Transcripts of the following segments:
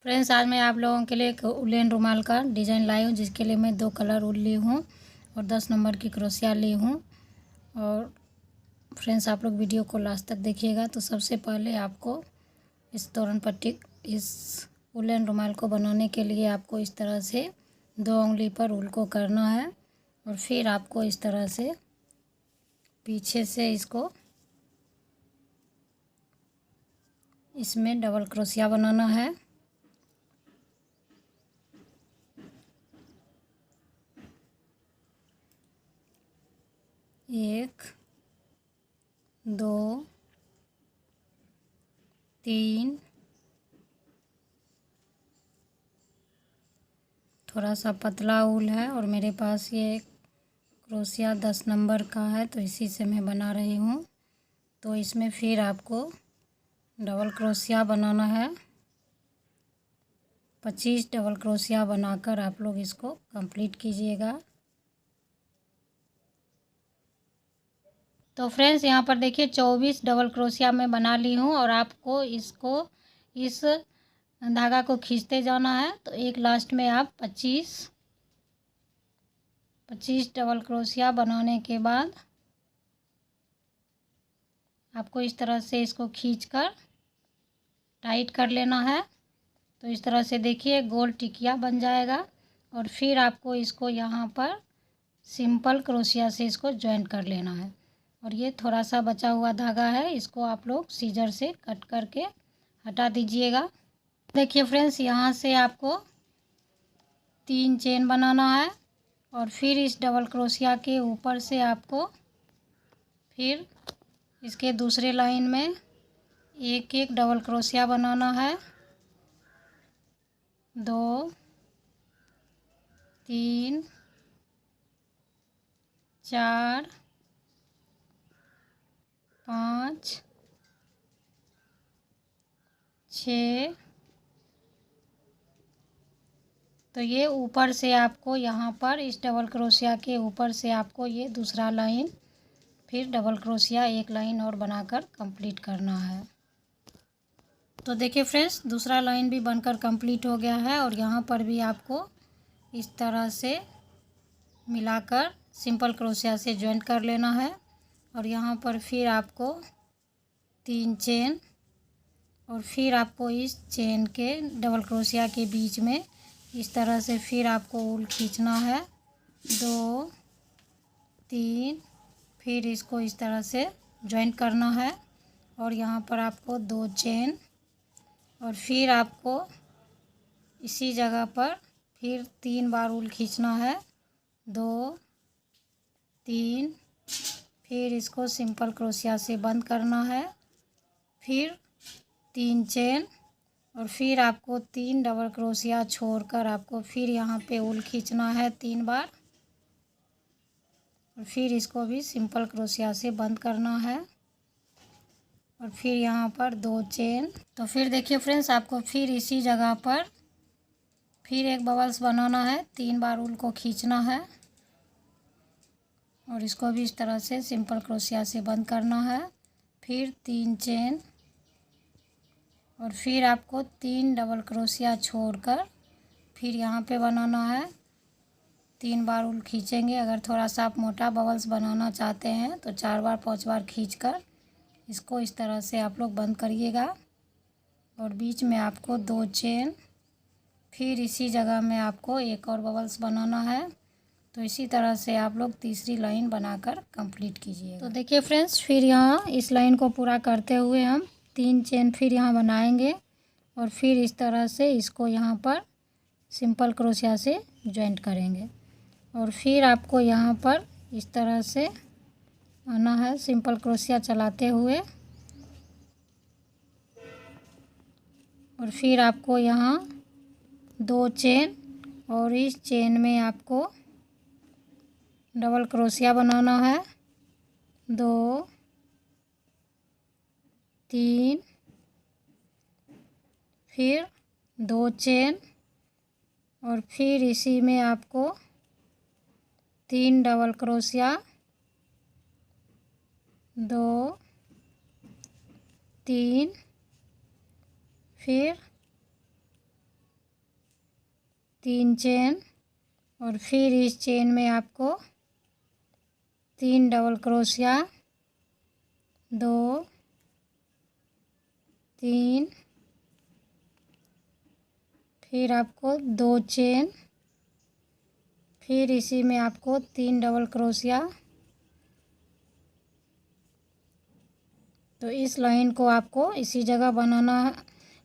Friends, आज मैं आप लोगों के लिए एक उलेन रुमाल का डिज़ाइन लाई हूँ, जिसके लिए मैं 2 कलर ऊल ली हूँ और 10 नंबर की क्रोशिया ली हूँ। और फ्रेंड्स, आप लोग वीडियो को लास्ट तक देखिएगा। तो सबसे पहले आपको इस तोरण पट्टी, इस उलेन रुमाल को बनाने के लिए आपको इस तरह से 2 उंगली पर ऊल को करना है और फिर आपको इस तरह से पीछे से इसको इसमें डबल क्रोशिया बनाना है। एक, दो, तीन, थोड़ा सा पतला ऊल है और मेरे पास ये क्रोशिया 10 नंबर का है, तो इसी से मैं बना रही हूँ। तो इसमें फिर आपको डबल क्रोशिया बनाना है। 25 डबल क्रोशिया बनाकर आप लोग इसको कंप्लीट कीजिएगा। तो फ्रेंड्स, यहाँ पर देखिए 24 डबल क्रोशिया मैं बना ली हूँ और आपको इसको इस धागा को खींचते जाना है। तो एक लास्ट में आप 25 डबल क्रोशिया बनाने के बाद आपको इस तरह से इसको खींचकर टाइट कर लेना है। तो इस तरह से देखिए गोल टिकिया बन जाएगा और फिर आपको इसको यहाँ पर सिंपल क्रोशिया से इसको जॉइंट कर लेना है। और ये थोड़ा सा बचा हुआ धागा है, इसको आप लोग सीजर से कट करके हटा दीजिएगा। देखिए फ्रेंड्स, यहाँ से आपको 3 चेन बनाना है और फिर इस डबल क्रोशिया के ऊपर से आपको फिर इसके दूसरे लाइन में एक एक डबल क्रोशिया बनाना है। 2, 3, 4, 5, 6। तो ये ऊपर से आपको यहाँ पर इस डबल क्रोशिया के ऊपर से आपको ये दूसरा लाइन फिर डबल क्रोशिया एक लाइन और बनाकर कंप्लीट करना है। तो देखिए फ्रेंड्स, दूसरा लाइन भी बनकर कंप्लीट हो गया है और यहाँ पर भी आपको इस तरह से मिलाकर सिंपल क्रोशिया से जॉइंट कर लेना है। और यहाँ पर फिर आपको 3 चेन और फिर आपको इस चेन के डबल क्रोशिया के बीच में इस तरह से फिर आपको ऊल खींचना है। 2, 3, फिर इसको इस तरह से जॉइंट करना है और यहाँ पर आपको 2 चेन और फिर आपको इसी जगह पर फिर 3 बार ऊल खींचना है। 2, 3, फिर इसको सिंपल क्रोशिया से बंद करना है। फिर 3 चेन और फिर आपको 3 डबल क्रोशिया छोड़कर आपको फिर यहाँ पे ऊल खींचना है 3 बार और फिर इसको भी सिंपल क्रोशिया से बंद करना है और फिर यहाँ पर 2 चेन। तो फिर देखिए फ्रेंड्स, आपको फिर इसी जगह पर फिर एक बबल्स बनाना है। 3 बार ऊल को खींचना है और इसको भी इस तरह से सिंपल क्रोशिया से बंद करना है। फिर 3 चेन और फिर आपको 3 डबल क्रोशिया छोड़कर फिर यहाँ पे बनाना है। 3 बार ऊल खींचेंगे। अगर थोड़ा सा आप मोटा बबल्स बनाना चाहते हैं तो 4 बार 5 बार खींचकर इसको इस तरह से आप लोग बंद करिएगा और बीच में आपको 2 चेन, फिर इसी जगह में आपको एक और बबल्स बनाना है। तो इसी तरह से आप लोग तीसरी लाइन बनाकर कंप्लीट कीजिए। तो देखिए फ्रेंड्स, फिर यहाँ इस लाइन को पूरा करते हुए हम 3 चेन फिर यहाँ बनाएंगे और फिर इस तरह से इसको यहाँ पर सिंपल क्रोशिया से जॉइंट करेंगे और फिर आपको यहाँ पर इस तरह से आना है सिंपल क्रोशिया चलाते हुए और फिर आपको यहाँ 2 चेन और इस चेन में आपको डबल क्रोशिया बनाना है। 2, 3, फिर 2 चेन और फिर इसी में आपको 3 डबल क्रोशिया। 2, 3, फिर 3 चेन और फिर इस चेन में आपको 3 डबल क्रोशिया, 2 3, फिर आपको 2 चेन, फिर इसी में आपको 3 डबल क्रोशिया। तो इस लाइन को आपको इसी जगह बनाना है,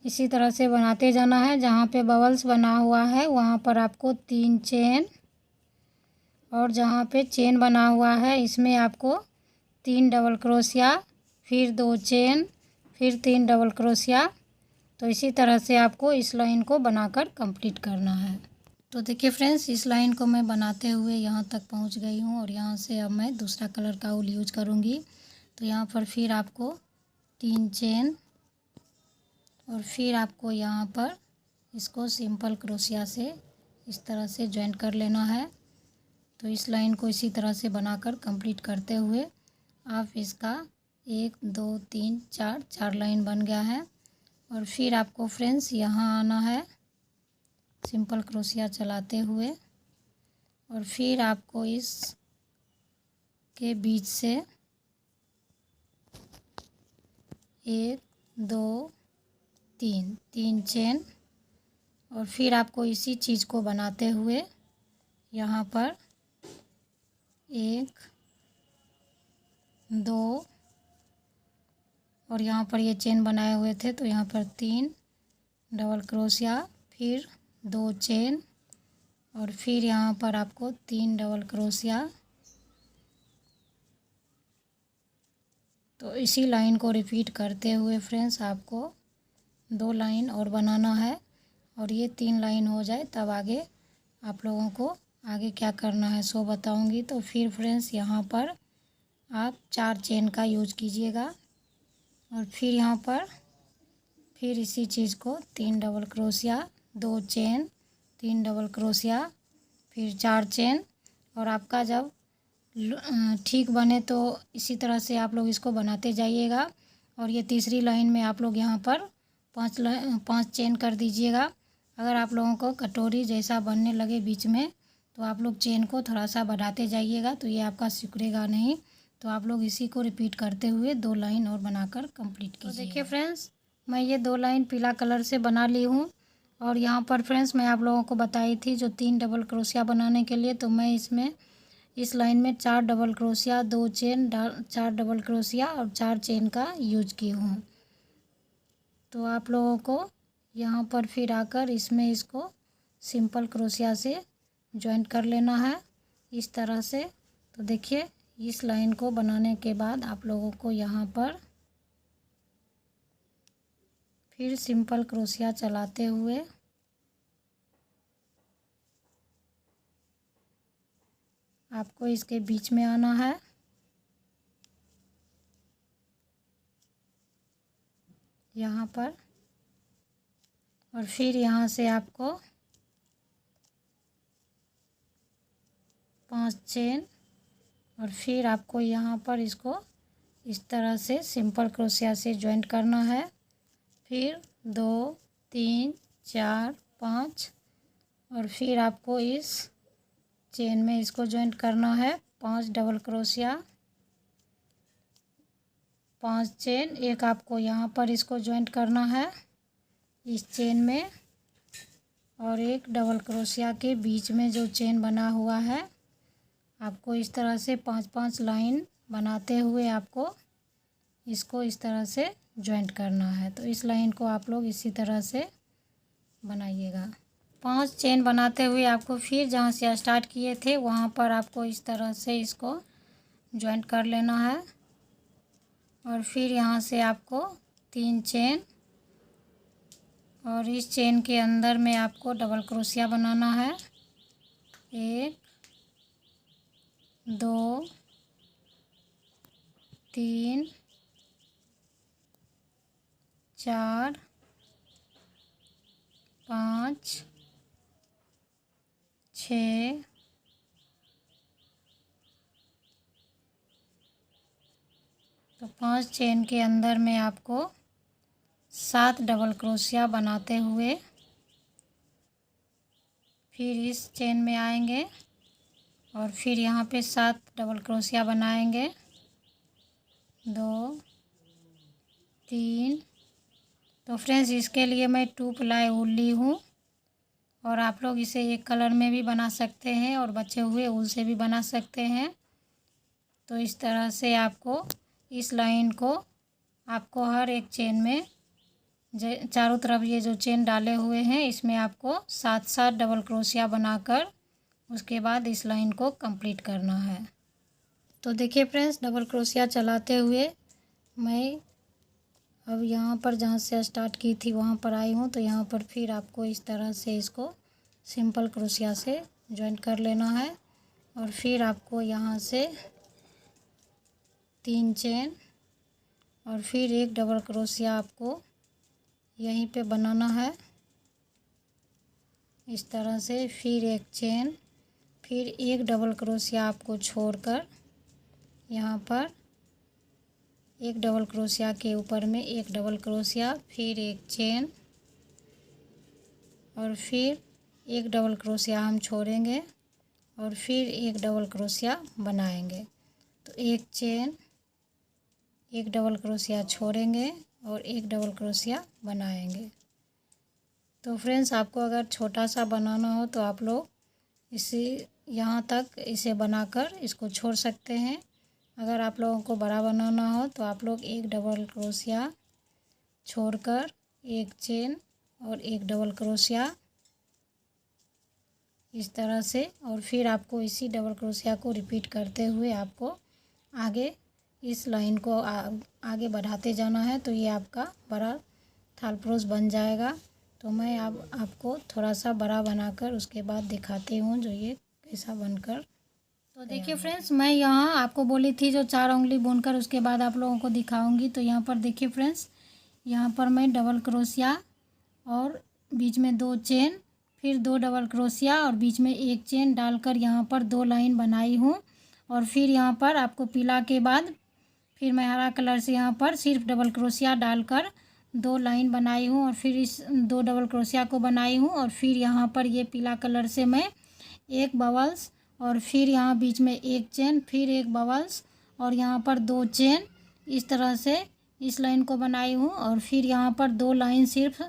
इसी तरह से बनाते जाना है। जहाँ पे बबल्स बना हुआ है वहाँ पर आपको 3 चेन, और जहाँ पे चेन बना हुआ है इसमें आपको 3 डबल क्रोशिया, फिर 2 चेन, फिर 3 डबल क्रोशिया। तो इसी तरह से आपको इस लाइन को बनाकर कंप्लीट करना है। तो देखिए फ्रेंड्स, इस लाइन को मैं बनाते हुए यहाँ तक पहुँच गई हूँ और यहाँ से अब मैं दूसरा कलर का ऊल यूज करूँगी। तो यहाँ पर फिर आपको 3 चेन और फिर आपको यहाँ पर इसको सिंपल क्रोशिया से इस तरह से ज्वाइन कर लेना है। तो इस लाइन को इसी तरह से बनाकर कंप्लीट करते हुए आप इसका 1 2 3 4 लाइन बन गया है। और फिर आपको फ्रेंड्स यहाँ आना है सिंपल क्रोशिया चलाते हुए, और फिर आपको इस के बीच से 1 2 3 चेन, और फिर आपको इसी चीज़ को बनाते हुए यहाँ पर 1 2, और यहाँ पर ये चेन बनाए हुए थे तो यहाँ पर 3 डबल क्रोशिया, फिर 2 चेन, और फिर यहाँ पर आपको 3 डबल क्रोशिया। तो इसी लाइन को रिपीट करते हुए फ्रेंड्स आपको 2 लाइन और बनाना है, और ये 3 लाइन हो जाए तब आगे आप लोगों को आगे क्या करना है सो बताऊंगी। तो फिर फ्रेंड्स यहाँ पर आप 4 चेन का यूज कीजिएगा, और फिर यहाँ पर फिर इसी चीज़ को 3 double crochet, 2 chain, 3 double crochet, फिर 4 चेन। और आपका जब ठीक बने तो इसी तरह से आप लोग इसको बनाते जाइएगा। और ये तीसरी लाइन में आप लोग यहाँ पर 5 चेन कर दीजिएगा। अगर आप लोगों को कटोरी जैसा बनने लगे बीच में तो आप लोग चेन को थोड़ा सा बढ़ाते जाइएगा, तो ये आपका सिकुड़ेगा नहीं। तो आप लोग इसी को रिपीट करते हुए 2 लाइन और बनाकर कंप्लीट कीजिए। तो देखिए फ्रेंड्स, मैं ये 2 लाइन पीला कलर से बना ली हूँ। और यहाँ पर फ्रेंड्स मैं आप लोगों को बताई थी जो 3 डबल क्रोशिया बनाने के लिए, तो मैं इसमें इस लाइन में 4 double crochet, 2 chain, 4 double crochet और 4 चेन का यूज की हूँ। तो आप लोगों को यहाँ पर फिर आकर इसमें इसको सिंपल क्रोशिया से ज्वाइन कर लेना है इस तरह से। तो देखिए इस लाइन को बनाने के बाद आप लोगों को यहाँ पर फिर सिंपल क्रोशिया चलाते हुए आपको इसके बीच में आना है, यहाँ पर, और फिर यहाँ से आपको 5 चेन, और फिर आपको यहाँ पर इसको इस तरह से सिंपल क्रोशिया से ज्वाइंट करना है। फिर 2 3 4 5, और फिर आपको इस चेन में इसको ज्वाइंट करना है 5 डबल क्रोशिया, 5 चेन, एक आपको यहाँ पर इसको ज्वाइंट करना है इस चेन में, और एक डबल क्रोशिया के बीच में जो चेन बना हुआ है आपको इस तरह से 5 लाइन बनाते हुए आपको इसको इस तरह से ज्वाइंट करना है। तो इस लाइन को आप लोग इसी तरह से बनाइएगा। 5 चेन बनाते हुए आपको फिर जहाँ से स्टार्ट किए थे वहाँ पर आपको इस तरह से इसको ज्वाइंट कर लेना है, और फिर यहाँ से आपको 3 चेन, और इस चेन के अंदर में आपको डबल क्रोशिया बनाना है 1 2 3 4 5 6 तो 5 चेन के अंदर में आपको 7 डबल क्रोशिया बनाते हुए फिर इस चेन में आएंगे और फिर यहाँ पे 7 डबल क्रोशिया बनाएंगे। 2 3। तो फ्रेंड्स इसके लिए मैं 2 प्लाई ऊल ली हूँ और आप लोग इसे एक कलर में भी बना सकते हैं और बचे हुए ऊल से भी बना सकते हैं। तो इस तरह से आपको इस लाइन को आपको हर एक चेन में चारों तरफ ये जो चेन डाले हुए हैं इसमें आपको 7-7 डबल क्रोशिया बनाकर उसके बाद इस लाइन को कंप्लीट करना है। तो देखिए फ्रेंड्स, डबल क्रोशिया चलाते हुए मैं अब यहाँ पर जहाँ से स्टार्ट की थी वहाँ पर आई हूँ। तो यहाँ पर फिर आपको इस तरह से इसको सिंपल क्रोशिया से जॉइंट कर लेना है और फिर आपको यहाँ से 3 चेन और फिर एक डबल क्रोशिया आपको यहीं पे बनाना है इस तरह से। फिर एक चेन, फिर एक डबल क्रोशिया आपको छोड़कर यहाँ पर एक डबल क्रोशिया के ऊपर में एक डबल क्रोशिया, फिर एक चेन और फिर एक डबल क्रोशिया हम छोड़ेंगे और फिर एक डबल क्रोशिया बनाएंगे। तो एक चेन, एक डबल क्रोशिया छोड़ेंगे और एक डबल क्रोशिया बनाएंगे। तो फ्रेंड्स आपको अगर छोटा सा बनाना हो तो आप लोग इसी यहाँ तक इसे बनाकर इसको छोड़ सकते हैं। अगर आप लोगों को बड़ा बनाना हो तो आप लोग एक डबल क्रोशिया छोड़कर एक चेन और एक डबल क्रोशिया इस तरह से, और फिर आपको इसी डबल क्रोशिया को रिपीट करते हुए आपको आगे इस लाइन को आगे बढ़ाते जाना है। तो ये आपका बड़ा थालपरोस बन जाएगा। तो मैं अब आपको थोड़ा सा बड़ा बनाकर उसके बाद दिखाती हूँ जो ये कैसा बनकर। तो देखिए फ्रेंड्स, मैं यहाँ आपको बोली थी जो 4 उंगली बुनकर उसके बाद आप लोगों को दिखाऊंगी। तो यहाँ पर देखिए फ्रेंड्स, यहाँ पर मैं डबल क्रोशिया और बीच में 2 चेन, फिर 2 डबल क्रोशिया और बीच में एक चेन डालकर यहाँ पर 2 लाइन बनाई हूँ। और फिर यहाँ पर आपको पीला के बाद फिर मैं हरा कलर से यहाँ पर सिर्फ डबल क्रोशिया डालकर 2 लाइन बनाई हूँ और फिर इस 2 डबल क्रोशिया को बनाई हूँ। और फिर यहाँ पर ये पीला कलर से मैं एक बबल्स और फिर यहाँ बीच में एक चेन, फिर एक बबल्स और यहाँ पर 2 चेन इस तरह से इस लाइन को बनाई हूँ। और फिर यहाँ पर 2 लाइन सिर्फ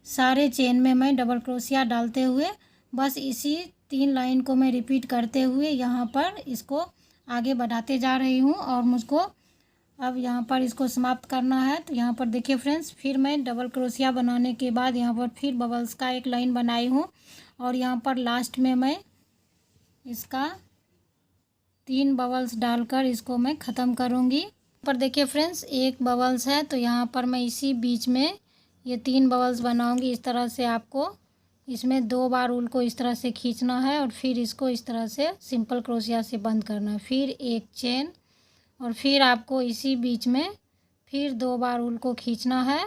सारे चेन में मैं डबल क्रोशिया डालते हुए बस इसी 3 लाइन को मैं रिपीट करते हुए यहाँ पर इसको आगे बढ़ाते जा रही हूँ। और मुझको अब यहाँ पर इसको समाप्त करना है। तो यहाँ पर देखिए फ्रेंड्स, फिर मैं डबल क्रोशिया बनाने के बाद यहाँ पर फिर बबल्स का एक लाइन बनाई हूँ और यहाँ पर लास्ट में मैं इसका 3 बबल्स डालकर इसको मैं ख़त्म करूँगी। पर देखिए फ्रेंड्स, एक बबल्स है तो यहाँ पर मैं इसी बीच में ये 3 बबल्स बनाऊँगी। इस तरह से आपको इसमें 2 बार ऊल को इस तरह से खींचना है और फिर इसको इस तरह से सिंपल क्रोशिया से बंद करना है। फिर एक चेन और फिर आपको इसी बीच में फिर 2 बार ऊल को खींचना है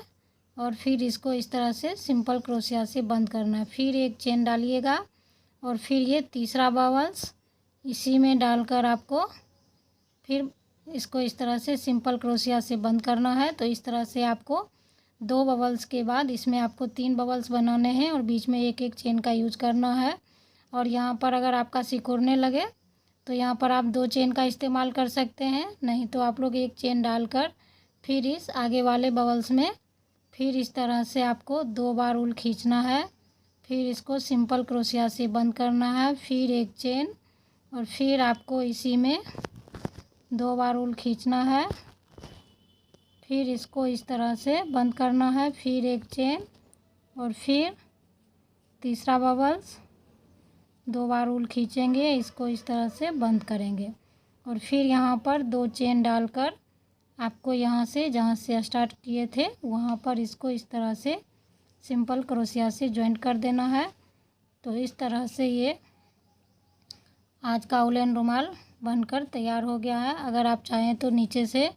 और फिर इसको इस तरह से सिंपल क्रोशिया से बंद करना है। फिर एक चेन डालिएगा और फिर ये तीसरा बबल्स इसी में डालकर आपको फिर इसको इस तरह से सिंपल क्रोशिया से बंद करना है। तो इस तरह से आपको 2 बबल्स के बाद इसमें आपको 3 बबल्स बनाने हैं और बीच में एक एक चेन का यूज करना है। और यहाँ पर अगर आपका सिकुड़ने लगे तो यहाँ पर आप 2 चेन का इस्तेमाल कर सकते हैं, नहीं तो आप लोग एक चेन डालकर फिर इस आगे वाले बबल्स में फिर इस तरह से आपको 2 बार ऊल खींचना है। फिर इसको सिंपल क्रोशिया से बंद करना है, फिर एक चेन और फिर आपको इसी में 2 बार ऊल खींचना है। फिर इसको इस तरह से बंद करना है, फिर एक चेन और फिर तीसरा बबल्स 2 बार ऊल खींचेंगे, इसको इस तरह से बंद करेंगे और फिर यहाँ पर 2 चेन डालकर आपको यहाँ से जहाँ से स्टार्ट किए थे वहाँ पर इसको इस तरह से सिंपल क्रोशिया से जॉइंट कर देना है। तो इस तरह से ये आज का उलेन रुमाल बनकर तैयार हो गया है। अगर आप चाहें तो नीचे से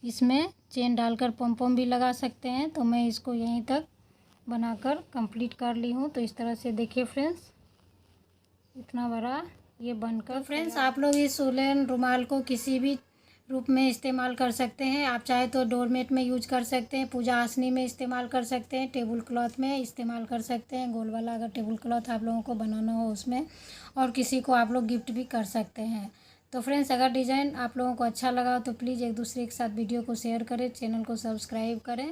इसमें चेन डालकर पम पम भी लगा सकते हैं। तो मैं इसको यहीं तक बनाकर कंप्लीट कर ली हूँ। तो इस तरह से देखिए फ्रेंड्स, इतना बड़ा ये बनकर। फ्रेंड्स आप लोग इस उलेन रुमाल को किसी भी रूप में इस्तेमाल कर सकते हैं। आप चाहे तो डोरमेट में यूज कर सकते हैं, पूजा आसनी में इस्तेमाल कर सकते हैं, टेबल क्लॉथ में इस्तेमाल कर सकते हैं। गोल वाला अगर टेबल क्लॉथ आप लोगों को बनाना हो उसमें, और किसी को आप लोग गिफ्ट भी कर सकते हैं। तो फ्रेंड्स, अगर डिज़ाइन आप लोगों को अच्छा लगा तो प्लीज़ एक दूसरे के साथ वीडियो को शेयर करें, चैनल को सब्सक्राइब करें।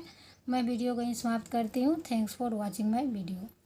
मैं वीडियो को यहीं समाप्त करती हूँ। Thanks for watching my video.